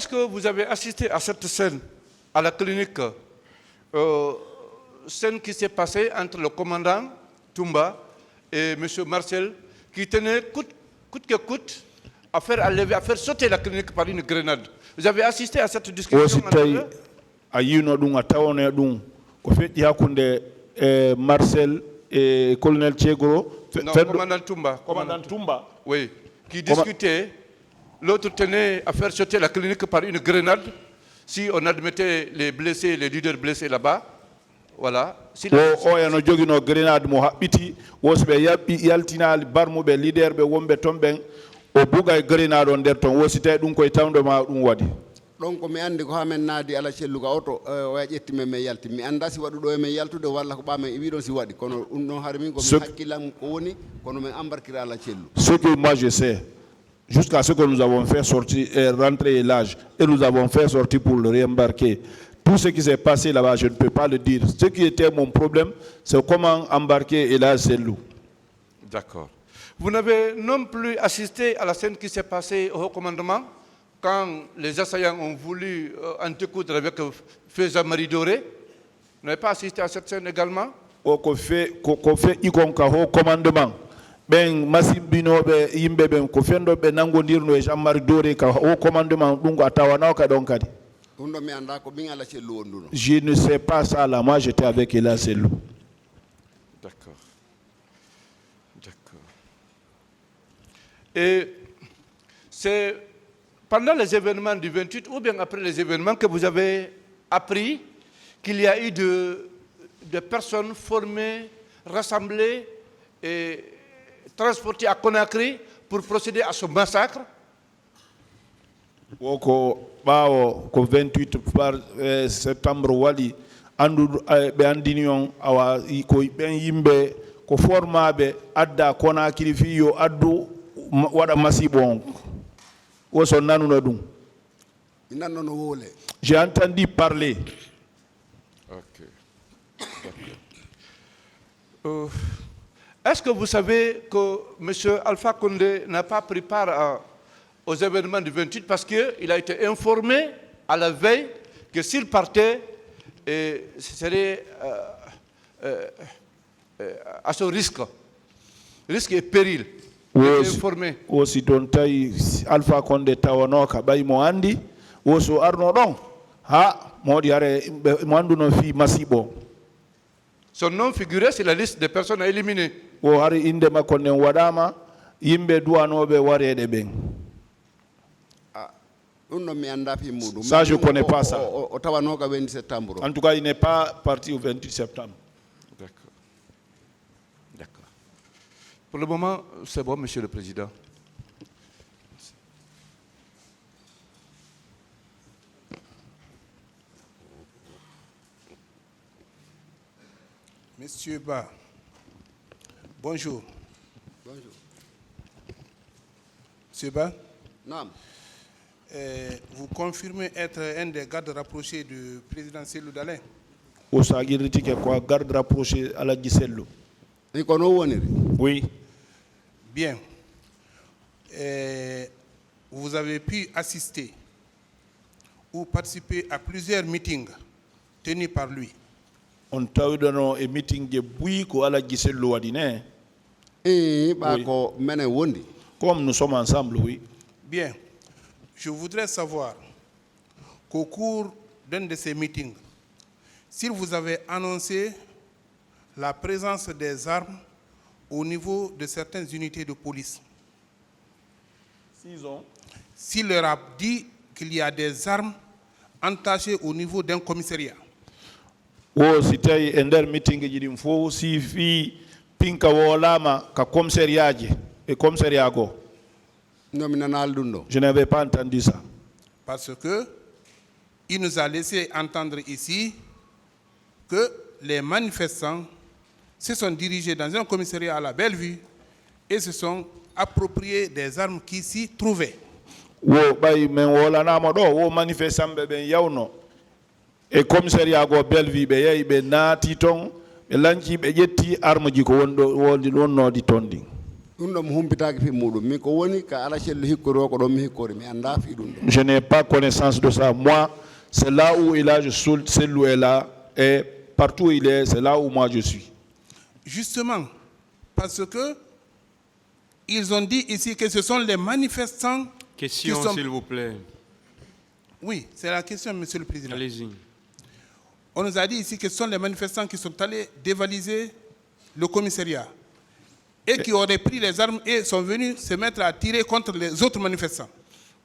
est-ce que vous avez assisté à cette scène à la clinique, scène qui s'est passée entre le commandant Toumba et M. Marcel, qui tenait coûte que coûte à faire sauter la clinique par une grenade. Vous avez assisté à cette discussion entre eux? Marcel et colonel Tchegro. Non, commandant Toumba. Commandant Toumba. Oui, qui discutait. L'autre tenait à faire sauter la clinique par une grenade si on admettait les blessés, les leaders blessés là-bas. Voilà. Si no jogino grenade mo habbiti wosbe yaltina barmo be leader be wombe tomben o buga grenade on der ton wosite dum koy tawdo ma dum wadi. Donc mi andi ko hamen naadi ala celluga oto o ƴetti men yalti mi anda si waɗu ɗo e men yaltude walla ko ɓamen wi ɗon si waɗi kono ɗum ɗon har min ko mi hakkilam ko woni kono men embarquera ala cellu. Ce que moi je sais jusqu'à ce que nous avons fait sortir rentrer l'âge et nous avons fait sortir pour le réembarquer. Tout ce qui s'est passé là-bas, je ne peux pas le dire. Ce qui était mon problème, c'est comment embarquer Elhadj Sellou. D'accord. Vous n'avez non plus assisté à la scène qui s'est passée au haut commandement quand les assaillants ont voulu entrecoudre avec Feza Maridoré. Vous n'avez pas assisté à cette scène également? Qu'on fait ikonka haut commandement. Ben masibinobe yimbe ben ko fendo be nangodirno e Jean-Marie Doré ka haut commandement dungo atawana ka don kadi. Je ne sais pas ça là, moi j'étais avec Elhadj Sellou. D'accord. D'accord. Et c'est pendant les événements du 28 ou bien après les événements que vous avez appris qu'il y a eu de personnes formées, rassemblées et transportées à Conakry pour procéder à ce massacre? Woko bawo ko 28 septembre wali andu be andinion awa ko ben yimbe ko formabe adda Conakry fi yo addu wada masibon woso nanuno dum. J'ai entendu parler. Ok. Est-ce que vous savez que M. Alpha Condé n'a pas pris part aux événements du 28 parce qu'il a été informé à la veille que s'il partait, ce serait à son risque et péril. Il est informé. Aussi don tay Alpha Condé tawano ka bay mo andi woso arno don ha modi are mo anduno fi masibo. Son nom figurait sur la liste des personnes à éliminer. O hari inde makko nen wadama yimbe duwanobe warede ben. Ça, je ne connais pas ça. En tout cas, il n'est pas parti au 28 septembre. D'accord. D'accord. Pour le moment, c'est bon, Monsieur le Président. Monsieur Ba, bonjour. Bonjour. Monsieur Ba? Non. Vous confirmez être un des gardes rapprochés du président Sellou Dalein? Garde rapproché à la Sellou. Oui. Bien. Vous avez pu assister ou participer à plusieurs meetings tenus par lui. On t'a eu un meeting de Bouiko à la Sellou Adine. Comme nous sommes ensemble, oui. Bien. Je voudrais savoir qu'au cours d'un de ces meetings, s'il vous avait annoncé la présence des armes au niveau de certaines unités de police. S'il leur a dit qu'il y a des armes entachées au niveau d'un commissariat. C'était un meeting qui faut si fi pinka wolama ka commissariat et commissariat go. Je n'avais pas entendu ça. Parce que il nous a laissé entendre ici que les manifestants se sont dirigés dans un commissariat à la Bellevue et se sont appropriés des armes qui s'y trouvaient. Et commissariat go Bellevue be yayi be naati ton be lanci be jetti arme ji ko wondo di tondi. Je n'ai pas connaissance de ça. Moi, c'est là où il est, c'est où il est là, et partout où il est, c'est là où moi je suis. Justement, parce que ils ont dit ici que ce sont les manifestants Question, qui sont... s'il vous plaît. Oui, c'est la question, Monsieur le Président. Allez-y. On nous a dit ici que ce sont les manifestants qui sont allés dévaliser le commissariat et qui auraient pris les armes et sont venus se mettre à tirer contre les autres manifestants.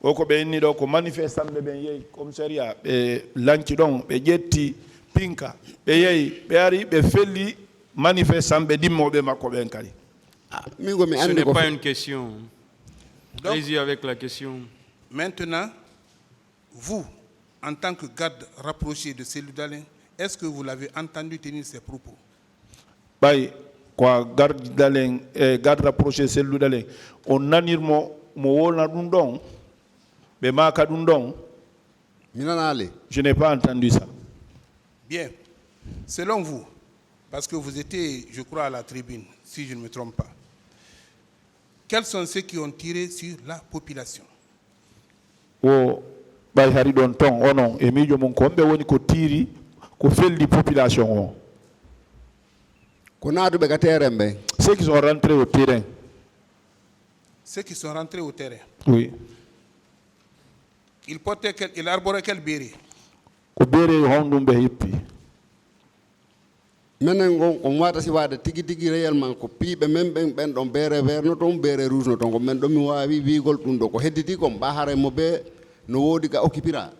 Oko be ni do ko manifestant be ben yey commissariat be lanci don be jetti pinka be yey be ari be felli manifestant be dimmo be makko ben kali. Ce n'est pas une question. Allez-y avec la question. Maintenant, vous, en tant que garde rapproché de Cellou Dalein, est-ce que vous l'avez entendu tenir ces propos? Bay quoi garde rapproché Cellou Dalein on nanir mo wona dum don be maka dum don. Je n'ai pas entendu ça. Bien. Selon vous, parce que vous étiez, je crois, à la tribune, si je ne me trompe pas, quels sont ceux qui ont tiré sur la population? O bay hari don ton onon e mijo mon ko be woni ko tiri ko felli population o. Ceux qui sont rentrés au terrain. Ceux qui sont rentrés au terrain. Oui. Il arborait quel béret? Ko béret hondum be hippi. Menen gon ko wata si wade tigi tigi réellement ko piibe men ben don bere vert no ton bere rouge no ton ko men do mi wawi wigol dum do ko hedditi ko bahare mo be no wodi ka occupira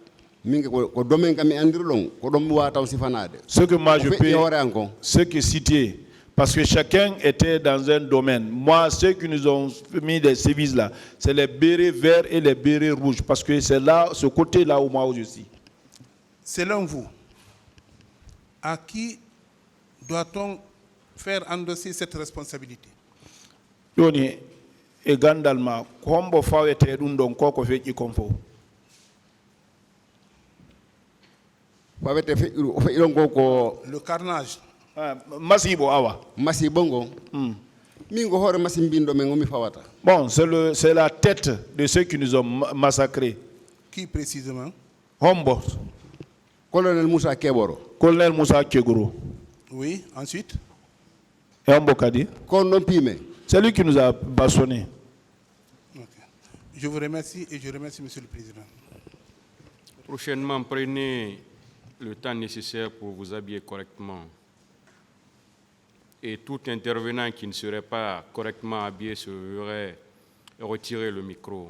minge ko domen kam mi andir don ko dom mi wata sifanade. Ce que moi je peux, ce qui est cité, parce que chacun était dans un domaine. Moi, ceux qui nous ont mis des services là, c'est les bérets verts et les bérets rouges, parce que c'est là, ce côté là où moi je suis. Selon vous, à qui doit-on faire endosser cette responsabilité? Yoni e gandalma kombo fawete dum don koko feji konfo. Fawete feji ko le carnage. Masibo awa. Masibongo. Mingo hore masimbindo mengomi fawata. Bon, c'est la tête de ceux qui nous ont massacrés. Qui précisément? Hombo. Colonel Moussa Keboro. Colonel Moussa Kegoro. Oui, ensuite. Et Hombo Kadi. C'est lui qui nous a bâchonné. Okay. Je vous remercie et je remercie Monsieur le Président. Prochainement, prenez le temps nécessaire pour vous habiller correctement. Et tout intervenant qui ne serait pas correctement habillé serait retiré le micro.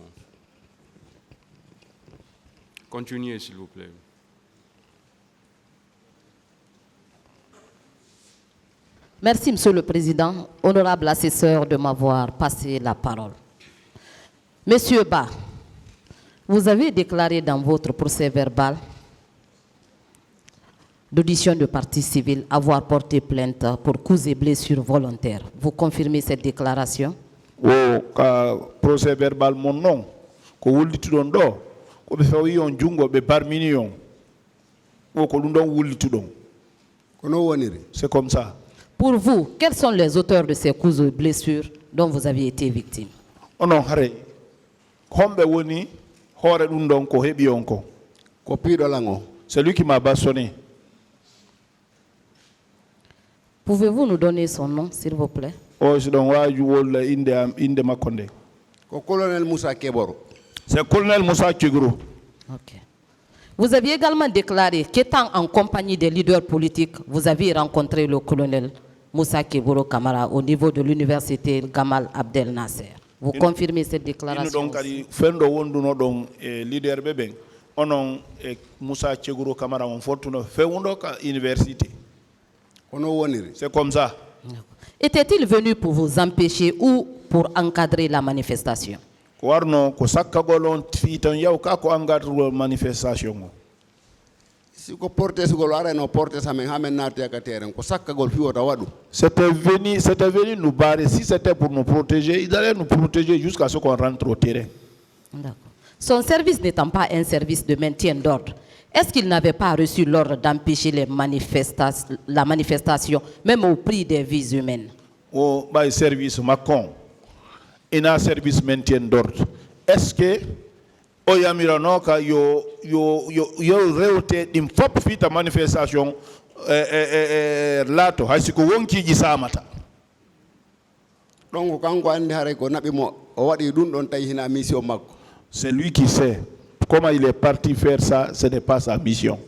Continuez, s'il vous plaît. Merci, Monsieur le Président. Honorable assesseur de m'avoir passé la parole. Monsieur Ba, vous avez déclaré dans votre procès verbal d'audition de partie civile avoir porté plainte pour coups et blessures volontaires. Vous confirmez cette déclaration? Au procès verbal mon nom, ko wulitudon do, ko be fawi on jungo be barminion. O ko lundon wulitudon. Kono woniri. C'est comme ça. Pour vous, quels sont les auteurs de ces coups et blessures dont vous avez été victime? Oh non, hare. Hombe woni hore dum don ko hebi onko. Ko pido lango. C'est lui qui m'a bâchonné. Pouvez-vous nous donner son nom, s'il vous plaît? Oh, je don wa wol inde makonde. Ko colonel Moussa Keboro. C'est colonel Moussa Kegoro. OK. Vous aviez également déclaré qu'étant en compagnie des leaders politiques, vous aviez rencontré le colonel Moussa Keboro Kamara au niveau de l'université Gamal Abdel Nasser. Vous confirmez cette déclaration? Fendo wonduno don leader beben onon Moussa Keboro Kamara on fortuno fewundo ka université. C'est comme ça. Était-il venu pour vous empêcher ou pour encadrer la manifestation? Warno ko sakkagolon fitan yaw ka ko encadrer manifestation. Si ko porter sugol ara no porter sa men hamen nati akatere ko sakkagol fi wota wadu. C'était venu nous barrer. Si c'était pour nous protéger, ils allaient nous protéger jusqu'à ce qu'on rentre au terrain. D'accord. Son service n'étant pas un service de maintien d'ordre, est-ce qu'il n'avait pas reçu l'ordre d'empêcher la manifestation, même au prix des vies humaines? Oh, by service Macron. ina service maintien d'ordre. Est-ce que o yamiranoka yo rewte dim fop fita manifestation lato hasiko wonki ji samata. Donc kanko andi hare ko nabi mo o wadi dum don tay hina mission makko. C'est lui qui sait. Comment il est parti faire ça, ce n'est pas sa mission.